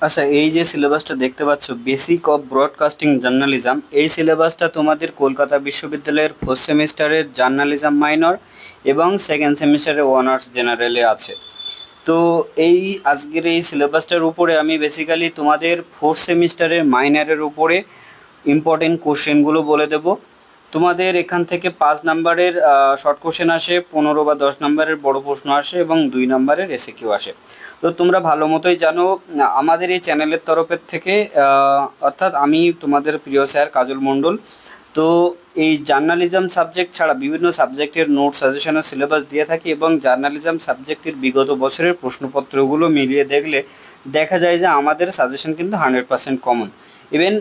আচ্ছা, এই যে সিলেবাসটা দেখতে পাচ্ছ, বেসিক অফ ব্রডকাস্টিং জার্নালিজম, এই সিলেবাসটা তোমাদের কলকাতা বিশ্ববিদ্যালয়ের ফোর্থ সেমিস্টারের জার্নালিজম মাইনর এবং সেকেন্ড সেমিস্টারে অনার্স জেনারেলে আছে। তো এই আজকের এই সিলেবাসটার উপরে আমি বেসিক্যালি তোমাদের ফোর্থ সেমিস্টারের মাইনারের উপরে ইম্পর্টেন্ট কোশ্চেনগুলো বলে দেব। তোমাদের এখান থেকে 5 নাম্বারের শর্ট কোশ্চেন আসে, 15 বা 10 নাম্বারের বড় প্রশ্ন আসে এবং 2 নাম্বারের এসএকিউ আসে। তো তোমরা ভালো মতোই জানো, আমাদের এই চ্যানেলের তরফের থেকে অর্থাৎ আমি তোমাদের প্রিয় স্যার কাজল মণ্ডল। তো এই জার্নালিজম সাবজেক্ট ছাড়া বিভিন্ন সাবজেক্টের নোট সাজেশন ও সিলেবাস দিয়ে থাকি, এবং জার্নালিজম সাবজেক্টের বিগত বছরের প্রশ্নপত্রগুলো মিলিয়ে দেখলে দেখা যায় যে আমাদের সাজেশন কিন্তু 100% কমন। ইভেন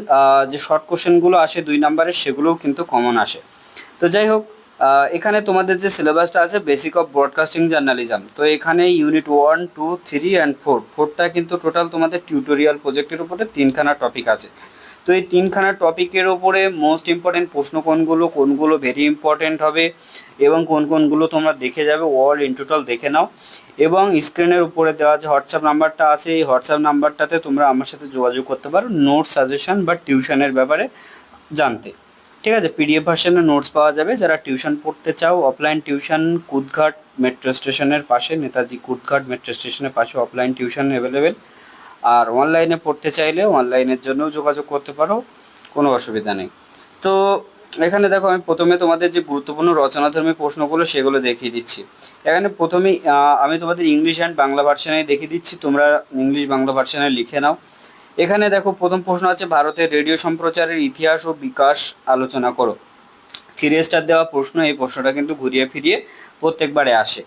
যে শর্ট কোশ্চেনগুলো আসে 2 নাম্বারের, সেগুলোও কিন্তু কমন আসে। তো যাই হোক, এখানে তোমাদের যে সিলেবাসটা আছে বেসিক অফ ব্রডকাস্টিং জার্নালিজম, তো এখানে ইউনিট 1, 2, 3 অ্যান্ড 4, 4টা কিন্তু টোটাল তোমাদের টিউটোরিয়াল প্রজেক্টের উপরে 3খানা টপিক আছে। তো এই 3খানা টপিকের ওপরে মোস্ট ইম্পর্টেন্ট প্রশ্ন কোনগুলো কোনগুলো ভেরি ইম্পর্টেন্ট হবে এবং কোন কোনগুলো তোমরা দেখে যাবে, অল ইন টোটাল দেখে নাও। এবং স্ক্রিনের উপরে দেওয়া যে হোয়াটসঅ্যাপ নাম্বারটা আছে, এই হোয়াটসঅ্যাপ নাম্বারটাতে তোমরা আমার সাথে যোগাযোগ করতে পারো নোট সাজেশন বা টিউশনের ব্যাপারে জানতে। ঠিক আছে, পিডিএফ ভার্সনে নোটস পাওয়া যাবে। যারা টিউশন পড়তে চাও, অফলাইন টিউশন কুদঘাট মেট্রো স্টেশনের পাশে, নেতাজি কুদঘাট মেট্রো স্টেশনের পাশে অফলাইন টিউশন অ্যাভেলেবেল। আর অনলাইনে পড়তে চাইলে অনলাইনের জন্যও যোগাযোগ করতে পারো, কোনো অসুবিধা নেই। তো এখানে দেখো, আমি প্রথমে তোমাদের যে গুরুত্বপূর্ণ রচনাধর্মী প্রশ্নগুলো সেগুলো দেখিয়ে দিচ্ছি। এখানে প্রথমেই আমি তোমাদের ইংলিশ অ্যান্ড বাংলা ভার্সনে দেখিয়ে দিচ্ছি, তোমরা ইংলিশ বাংলা ভার্সনে লিখে নাও। এখানে দেখো, প্রথম প্রশ্ন আছে ভারতের রেডিও সম্প্রচারের ইতিহাস ও বিকাশ আলোচনা করো। 3 স্টার দেওয়া প্রশ্ন, এই প্রশ্নটা কিন্তু ঘুরিয়ে ফিরিয়ে প্রত্যেকবারে আসে।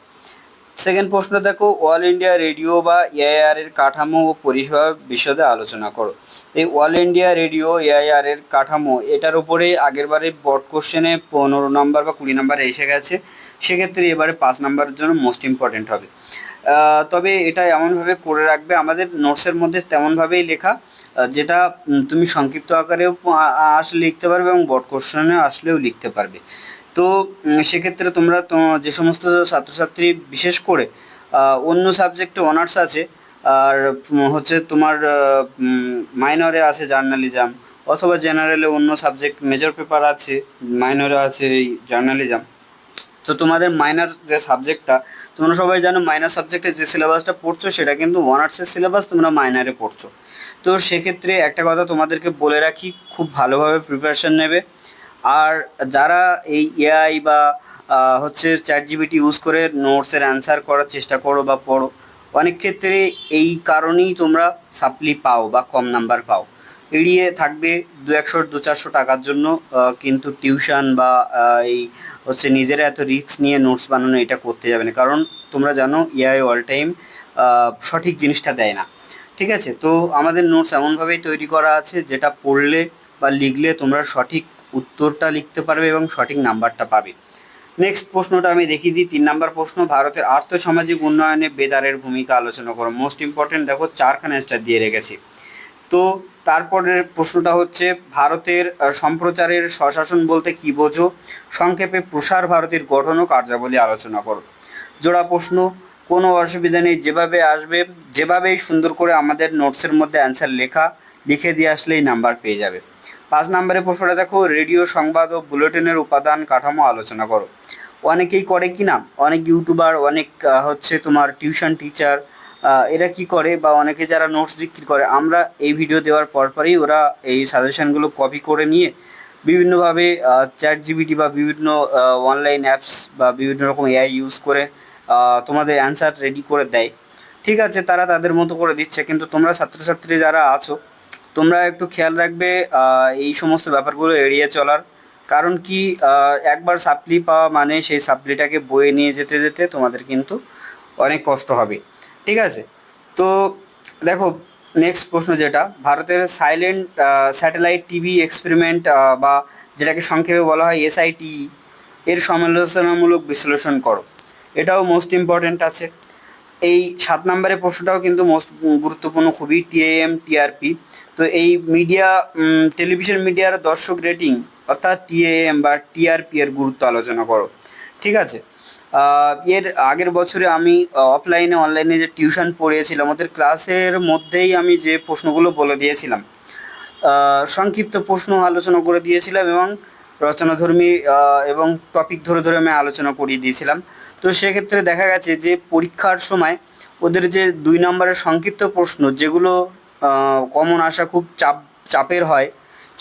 সেকেন্ড প্রশ্ন দেখো, অল ইন্ডিয়া রেডিও বা এআইআর এর কাঠামো ও পরিষেবা বিশদে আলোচনা করো। এই অল ইন্ডিয়া রেডিও এআইআর এর কাঠামো, এটার উপরে আগেরবারে বোর্ড কোশ্চেনে 15 নাম্বার বা 20 নাম্বার এসে গেছে। সেক্ষেত্রে এবারে 5 নাম্বারের জন্য মোস্ট ইম্পর্টেন্ট হবে। তবে এটা এমনভাবে করে রাখবে, আমাদের নোটসের মধ্যে তেমনভাবেই লেখা, যেটা তুমি সংক্ষিপ্ত আকারেও আসলে লিখতে পারবে এবং বোর্ড কোশ্চেনে আসলেও লিখতে পারবে। তো সেক্ষেত্রে তোমরা যে সমস্ত ছাত্রছাত্রী বিশেষ করে অন্য সাবজেক্টে অনার্স আছে, আর হচ্ছে তোমার মাইনরে আছে জার্নালিজম, অথবা জেনারেলে অন্য সাবজেক্ট মেজর পেপার আছে, মাইনরে আছে এই জার্নালিজম। তো তোমাদের মাইনর যে সাবজেক্টটা, তোমরা সবাই জানো মাইনর সাবজেক্টে যে সিলেবাসটা পড়ছো সেটা কিন্তু অনার্সের সিলেবাস তোমরা মাইনরে পড়ছো। তো সেক্ষেত্রে একটা কথা তোমাদেরকে বলে রাখি, খুব ভালোভাবে প্রিপারেশন নেবে। আর যারা এই এআই বা হচ্ছে চ্যাট জিপিটি ইউজ করে নোটসের অ্যান্সার করার চেষ্টা করো বা পড়ো, অনেক ক্ষেত্রে এই কারণেই তোমরা সাপ্লি পাও বা কম নাম্বার পাও। এড়িয়ে থাকবে 200-400 টাকার জন্য কিন্তু টিউশন বা এই হচ্ছে নিজেরা এত রিস্ক নিয়ে নোটস বানানো, এটা করতে যাবে না। কারণ তোমরা জানো এআই অল টাইম সঠিক জিনিসটা দেয় না। ঠিক আছে, তো আমাদের নোটস এমনভাবেই তৈরি করা আছে যেটা পড়লে বা লিখলে তোমরা সঠিক উত্তরটা লিখতে পারবে এবং সঠিক নাম্বারটা পাবে। নেক্সট প্রশ্নটা আমি দেখিয়ে দিই, 3 নাম্বার প্রশ্ন, ভারতের আর্থসামাজিক উন্নয়নে বেতারের ভূমিকা আলোচনা করো। মোস্ট ইম্পর্টেন্ট, দেখো 4খানা স্টার দিয়ে রেখেছি। তো তারপরের প্রশ্নটা হচ্ছে ভারতের সম্প্রচারের স্বশাসন বলতে কী বোঝো, সংক্ষেপে প্রসার ভারতীর গঠন ও কার্যাবলী আলোচনা করো। জোড়া প্রশ্ন, কোনো অসুবিধা নেই, যেভাবে আসবে যেভাবেই সুন্দর করে আমাদের নোটসের মধ্যে অ্যান্সার লিখে দিয়ে আসলেই নাম্বার পেয়ে যাবে। 5 নাম্বারের প্রশ্নটা দেখো, রেডিও সংবাদ ও বুলেটিনের উপাদান কাঠামো আলোচনা করো। অনেকেই করে কি না, অনেক ইউটিউবার, অনেক হচ্ছে তোমার টিউশন টিচার, এরা কি করে, বা অনেকে যারা নোটস বিক্রি করে, আমরা এই ভিডিও দেওয়ার পরপরই ওরা এই সাজেশনগুলো কপি করে নিয়ে বিভিন্নভাবে চ্যাট জিপিটি বা বিভিন্ন অনলাইন অ্যাপস বা বিভিন্ন রকম এআই ইউজ করে তোমাদের অ্যান্সার রেডি করে দেয়। ঠিক আছে, তারা তাদের মতো করে দিচ্ছে, কিন্তু তোমরা ছাত্রছাত্রী যারা আছো, তোমরা একটু খেয়াল রাখবে এই সমস্ত ব্যাপারগুলো এড়িয়ে চলার। কারণ কি, একবার সাপ্লি পাওয়া মানে সেই সাপ্লিটাকে বয়ে নিয়ে যেতে যেতে তোমাদের কিন্তু অনেক কষ্ট হবে। ঠিক আছে, তো দেখো নেক্সট প্রশ্ন, যেটা ভারতের সাইলেন্ট স্যাটেলাইট টিভি এক্সপেরিমেন্ট বা যেটাকে সংক্ষেপে বলা হয় এসআইটি, এর সমালোচনামূলক বিশ্লেষণ করো। এটাও মোস্ট ইম্পর্ট্যান্ট আছে। এই 7 নাম্বারের প্রশ্নটাও কিন্তু মোস্ট গুরুত্বপূর্ণ খুবই, টিএএম টিআরপি। তো এই মিডিয়া, টেলিভিশন মিডিয়ার দর্শক রেটিং অর্থাৎ টিএএম বা টিআরপি এর গুরুত্ব আলোচনা করো। ঠিক আছে, এর আগের বছরে আমি অফলাইনে অনলাইনে যে টিউশন পড়িয়েছিলাম ওদের ক্লাসের মধ্যেই আমি যে প্রশ্নগুলো বলে দিয়েছিলাম, সংক্ষিপ্ত প্রশ্ন আলোচনা করে দিয়েছিলাম এবং রচনাধর্মী এবং টপিক ধরে ধরে আমি আলোচনা করিয়ে দিয়েছিলাম। তো সেক্ষেত্রে দেখা গেছে যে পরীক্ষার সময় ওদের যে 2 নম্বরের সংক্ষিপ্ত প্রশ্ন যেগুলো কমন আসা খুব চাপের হয়,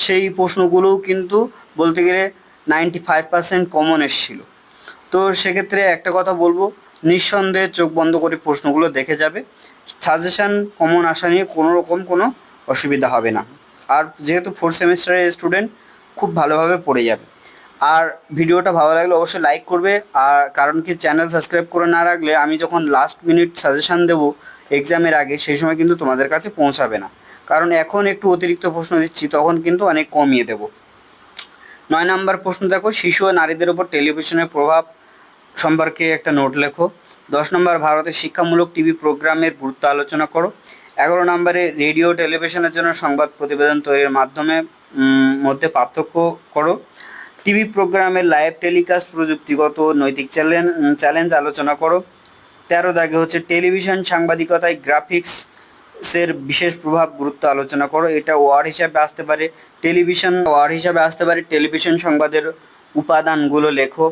সেই প্রশ্নগুলোও কিন্তু বলতে গেলে 95% কমন এসেছিলো। তো সেক্ষেত্রে একটা কথা বলবো, নিঃসন্দেহে চোখ বন্ধ করে প্রশ্নগুলো দেখে যাবে। সাজেশান কমন আসা নিয়ে কোনো রকম কোনো অসুবিধা হবে না। আর যেহেতু 4th সেমিস্টারের স্টুডেন্ট, খুব ভালোভাবে পড়ে যাবে। আর ভিডিওটা ভালো লাগলে অবশ্যই লাইক করবে। আর কারণ কি, চ্যানেল সাবস্ক্রাইব করে না রাখলে আমি যখন লাস্ট মিনিট সাজেশান দেবো এক্সামের আগে, সেই সময় কিন্তু তোমাদের কাছে পৌঁছাবে না। কারণ এখন একটু অতিরিক্ত প্রশ্ন দিচ্ছি, তখন কিন্তু অনেক কমিয়ে দেবো। 9 নম্বর প্রশ্ন দেখো, শিশু ও নারীদের ওপর টেলিভিশনের প্রভাব সম্পর্কে একটা নোট লেখো। 10 নম্বর, ভারতের শিক্ষামূলক টিভি প্রোগ্রামের গুরুত্ব আলোচনা করো। 11 নম্বরে, রেডিও টেলিভিশনের জন্য সংবাদ প্রতিবেদন তৈরির মাধ্যমে মধ্যে পার্থক্য করো। টিভি প্রোগ্রামের লাইভ টেলিকাস্ট, প্রযুক্তিগত নৈতিক চ্যালেঞ্জ আলোচনা করো। 13 দাগে হচ্ছে, টেলিভিশন সাংবাদিকতায় গ্রাফিক্সের বিশেষ প্রভাব গুরুত্ব আলোচনা করো। এটা ওয়ার্ড হিসাবে আসতে পারে, টেলিভিশন সংবাদের উপাদানগুলো লেখো।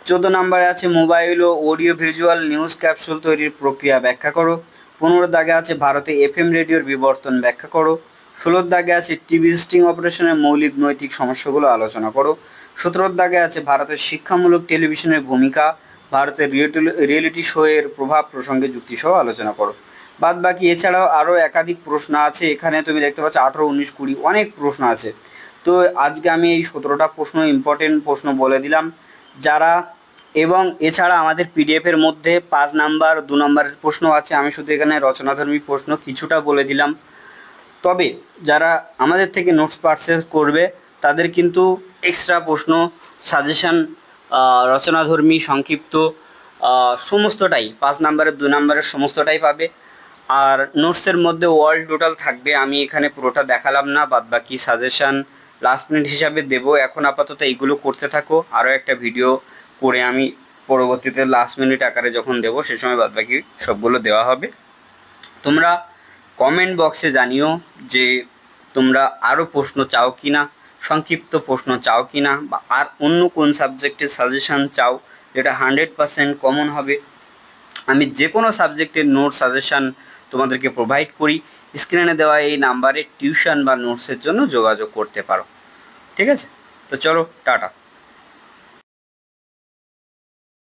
14 নম্বরে আছে, মোবাইল ও অডিও ভিজুয়াল নিউজ ক্যাপসুল তৈরির প্রক্রিয়া ব্যাখ্যা করো। 15 দাগে আছে, ভারতে এফএম রেডিওর বিবর্তন ব্যাখ্যা করো। 16 দাগে আছে, টিভি স্টিং অপারেশনের মৌলিক নৈতিক সমস্যাগুলো আলোচনা করো। 17 দাগে আছে, ভারতের শিক্ষামূলক টেলিভিশনের ভূমিকা, ভারতের রিয়েলিটি শো এর প্রভাব প্রসঙ্গে যুক্তিসহ আলোচনা করো। বাদ বাকি এছাড়াও আরও একাধিক প্রশ্ন আছে, এখানে তুমি দেখতে পাচ্ছ 18, 19, 20 অনেক প্রশ্ন আছে। তো আজকে আমি এই 17টা প্রশ্ন, ইম্পর্টেন্ট প্রশ্ন বলে দিলাম। যারা, এবং এছাড়া আমাদের পিডিএফের মধ্যে 5 নাম্বার 2 নম্বরের প্রশ্ন আছে, আমি শুধু এখানে রচনাধর্মী প্রশ্ন কিছুটা বলে দিলাম। তবে যারা আমাদের থেকে নোটস পারচেস করবে তাদের কিন্তু এক্সট্রা প্রশ্ন, সাজেশান, রচনাধর্মী, সংক্ষিপ্ত সমস্তটাই 5 নাম্বারের 2 নম্বরের সমস্তটাই পাবে। আর নোটসের মধ্যে অল টোটাল থাকবে, আমি এখানে পুরোটা দেখালাম না, বাদ বাকি সাজেশান লাস্ট মিনিট হিসাবে দেবো। এখন আপাতত এইগুলো করতে থাকো, আরও একটা ভিডিও করে আমি পরবর্তীতে লাস্ট মিনিট আকারে যখন দেবো সে সময় বাদ বাকি সবগুলো দেওয়া হবে। তোমরা কমেন্ট বক্সে জানিও যে তোমরা আরও প্রশ্ন চাও কি না, সংক্ষিপ্ত প্রশ্ন চাও কি না, বা আর অন্য কোন সাবজেক্টের সাজেশান চাও যেটা 100% কমন হবে। আমি যে কোনো সাবজেক্টের নোট সাজেশান তোমাদেরকে প্রোভাইড করি। স্ক্রিনে দেওয়া এই নাম্বারে টিউশন বা নোটসের জন্য যোগাযোগ করতে পারো। ঠিক আছে, তো চলো, টাটা।